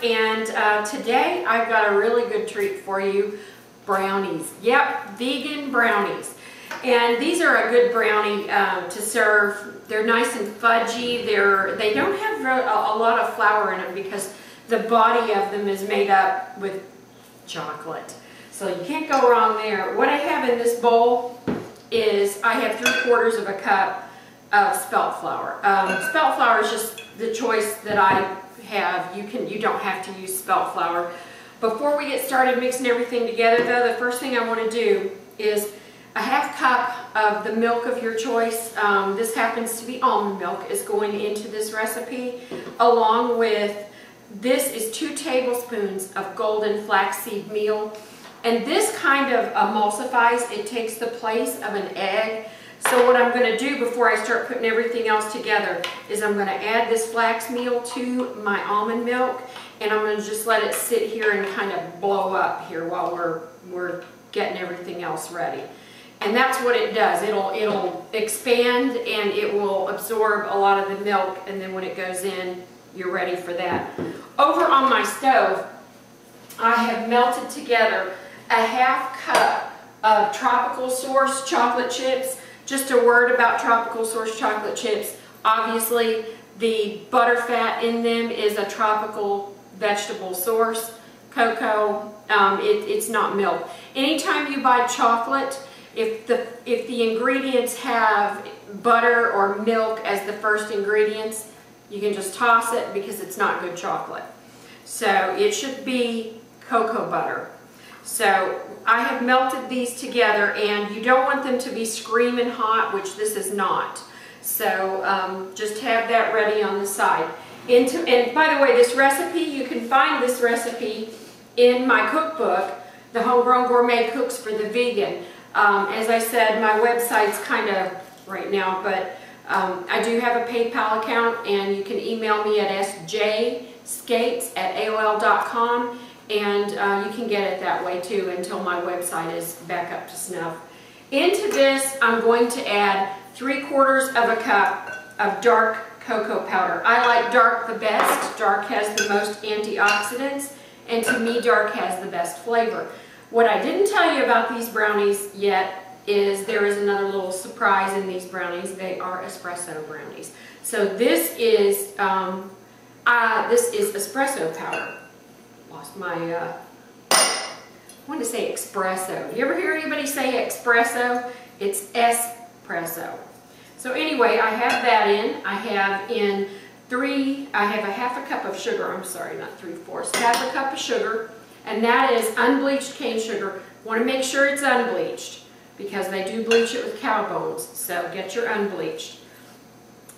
and today I've got a really good treat for you. Brownies. Yep, vegan brownies. And these are a good brownie to serve. They're nice and fudgy. They don't have a lot of flour in them because the body of them is made up with chocolate. So you can't go wrong there. What I have in this bowl is I have 3/4 of a cup of spelt flour. Spelt flour is just the choice that I have. You don't have to use spelt flour. Before we get started mixing everything together though, the first thing I want to do is a 1/2 cup of the milk of your choice. This happens to be almond milk is going into this recipe, along with, this is 2 tablespoons of golden flaxseed meal. And this kind of emulsifies, it takes the place of an egg. So what I'm going to do before I start putting everything else together is I'm going to add this flax meal to my almond milk, and I'm going to just let it sit here and kind of blow up here while we're getting everything else ready. And that's what it does. It'll expand and it will absorb a lot of the milk, and then when it goes in, you're ready for that. Over on my stove, I have melted together a 1/2 cup of Tropical Source chocolate chips. Just a word about Tropical Source chocolate chips. Obviously, the butter fat in them is a tropical vegetable source, cocoa. It's not milk. Anytime you buy chocolate, if the ingredients have butter or milk as the first ingredients, you can just toss it because it's not good chocolate. So it should be cocoa butter. So I have melted these together, and you don't want them to be screaming hot, which this is not. So just have that ready on the side. And by the way, this recipe, you can find this recipe in my cookbook, the Homegrown Gourmet Cooks for the Vegan. As I said, my website's kind of right now, but I do have a PayPal account, and you can email me at sjskates@aol.com, and you can get it that way too until my website is back up to snuff. Into this, I'm going to add 3/4 of a cup of dark cocoa powder. I like dark the best. Dark has the most antioxidants, and to me, dark has the best flavor. What I didn't tell you about these brownies yet is there is another little surprise in these brownies. They are espresso brownies. So this is espresso powder. Lost my, I want to say espresso. You ever hear anybody say espresso? It's espresso. So anyway, I have that in. I have a 1/2 cup of sugar. I'm sorry, not 3/4. 1/2 cup of sugar. And that is unbleached cane sugar. Want to make sure it's unbleached because they do bleach it with cow bones. So get your unbleached.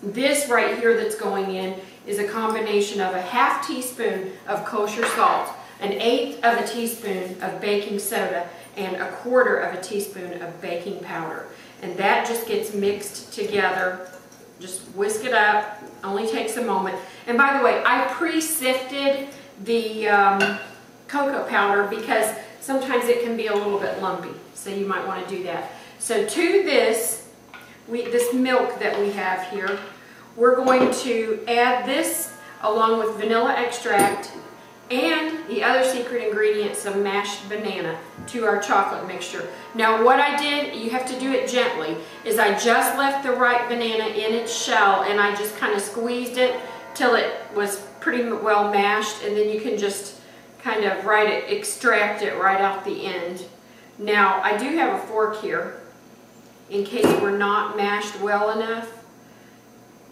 This right here that's going in is a combination of a 1/2 teaspoon of kosher salt, an 1/8 of a teaspoon of baking soda, and a 1/4 of a teaspoon of baking powder. And that just gets mixed together. Just whisk it up. Only takes a moment. And by the way, I pre-sifted the cocoa powder because sometimes it can be a little bit lumpy, so you might want to do that. So to this milk that we have here, we're going to add this along with vanilla extract and the other secret ingredient, some mashed banana, to our chocolate mixture. Now what I did, you have to do it gently, is I just left the ripe banana in its shell, and I just kind of squeezed it till it was pretty well mashed, and then you can just kind of extract it right off the end. Now, I do have a fork here in case we're not mashed well enough,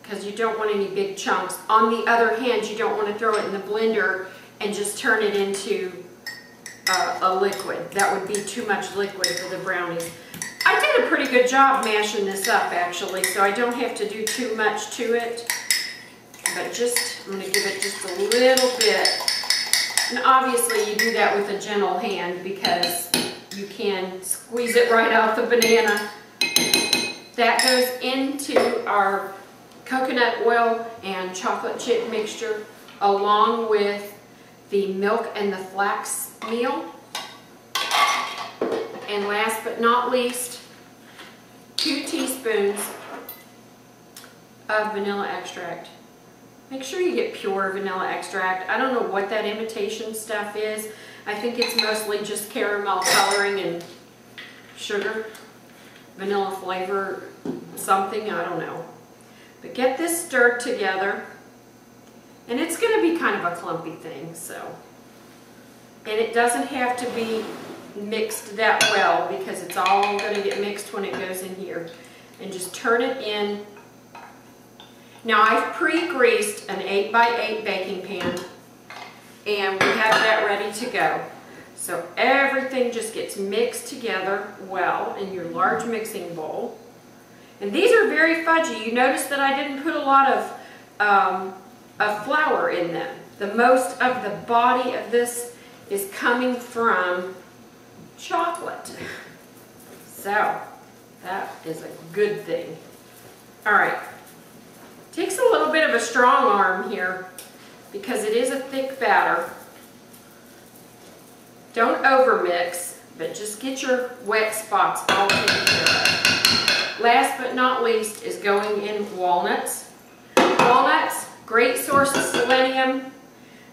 because you don't want any big chunks. On the other hand, you don't want to throw it in the blender and just turn it into a liquid. That would be too much liquid for the brownies. I did a pretty good job mashing this up, actually, so I don't have to do too much to it. But I'm going to give it just a little bit. And obviously you do that with a gentle hand because you can squeeze it right out the banana. That goes into our coconut oil and chocolate chip mixture along with the milk and the flax meal. And last but not least, 2 teaspoons of vanilla extract. Make sure you get pure vanilla extract. I don't know what that imitation stuff is. I think it's mostly just caramel coloring and sugar, vanilla flavor, something, I don't know. But get this stirred together. And it's going to be kind of a clumpy thing, so. And it doesn't have to be mixed that well because it's all going to get mixed when it goes in here. And just turn it in. Now I've pre-greased an 8x8 baking pan and we have that ready to go. So everything just gets mixed together well in your large mixing bowl. And these are very fudgy. You notice that I didn't put a lot of flour in them. The most of the body of this is coming from chocolate. So that is a good thing. All right. Takes a little bit of a strong arm here because it is a thick batter. Don't overmix, but just get your wet spots all taken care of. Last but not least is going in walnuts. Walnuts, great source of selenium,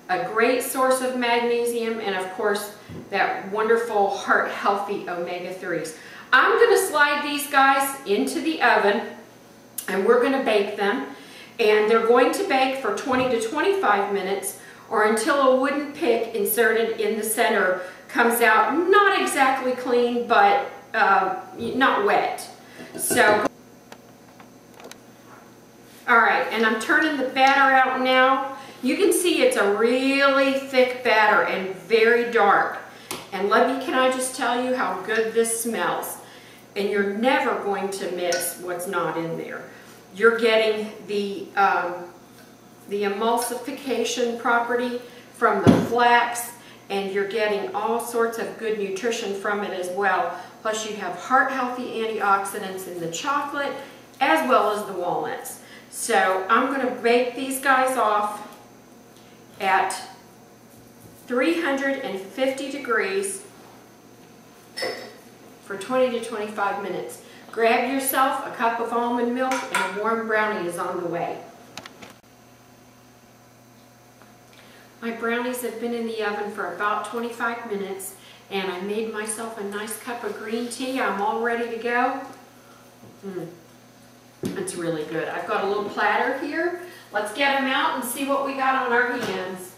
a great source of magnesium, and of course that wonderful heart healthy omega-3s. I'm going to slide these guys into the oven and we're going to bake them. And they're going to bake for 20 to 25 minutes or until a wooden pick inserted in the center comes out not exactly clean, but not wet. So, all right, and I'm turning the batter out now. You can see it's a really thick batter and very dark. And can I just tell you how good this smells? And you're never going to miss what's not in there. You're getting the emulsification property from the flax, and you're getting all sorts of good nutrition from it as well. Plus you have heart-healthy antioxidants in the chocolate as well as the walnuts. So I'm going to bake these guys off at 350 degrees for 20 to 25 minutes. Grab yourself a cup of almond milk and a warm brownie is on the way. My brownies have been in the oven for about 25 minutes and I made myself a nice cup of green tea. I'm all ready to go. It's really good. I've got a little platter here. Let's get them out and see what we got on our hands.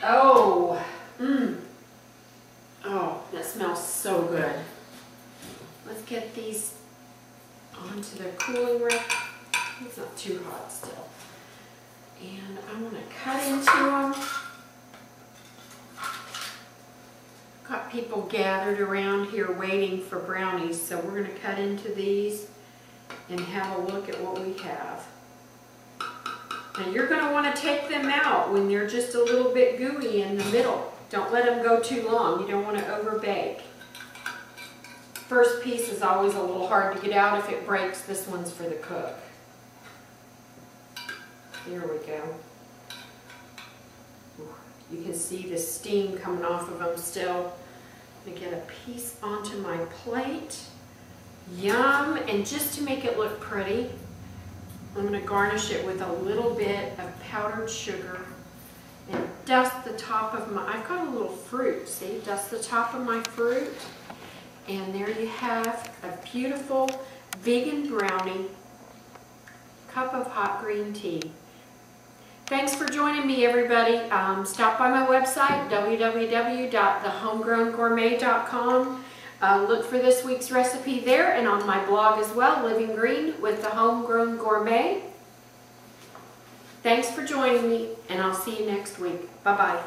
Oh, oh, that smells so good. Let's get these onto the cooling rack. It's not too hot still. And I want to cut into them. Got people gathered around here waiting for brownies, so we're going to cut into these and have a look at what we have. And you're going to want to take them out when they're just a little bit gooey in the middle. Don't let them go too long. You don't want to over bake. First piece is always a little hard to get out. If it breaks, this one's for the cook. There we go. You can see the steam coming off of them still. I'm going to get a piece onto my plate. Yum! And just to make it look pretty, I'm going to garnish it with a little bit of powdered sugar and dust the top of my, I've got a little fruit, see? Dust the top of my fruit. And there you have a beautiful vegan brownie, cup of hot green tea. Thanks for joining me, everybody. Stop by my website, www.thehomegrowngourmet.com. Look for this week's recipe there and on my blog as well, Living Green with the Homegrown Gourmet. Thanks for joining me, and I'll see you next week. Bye-bye.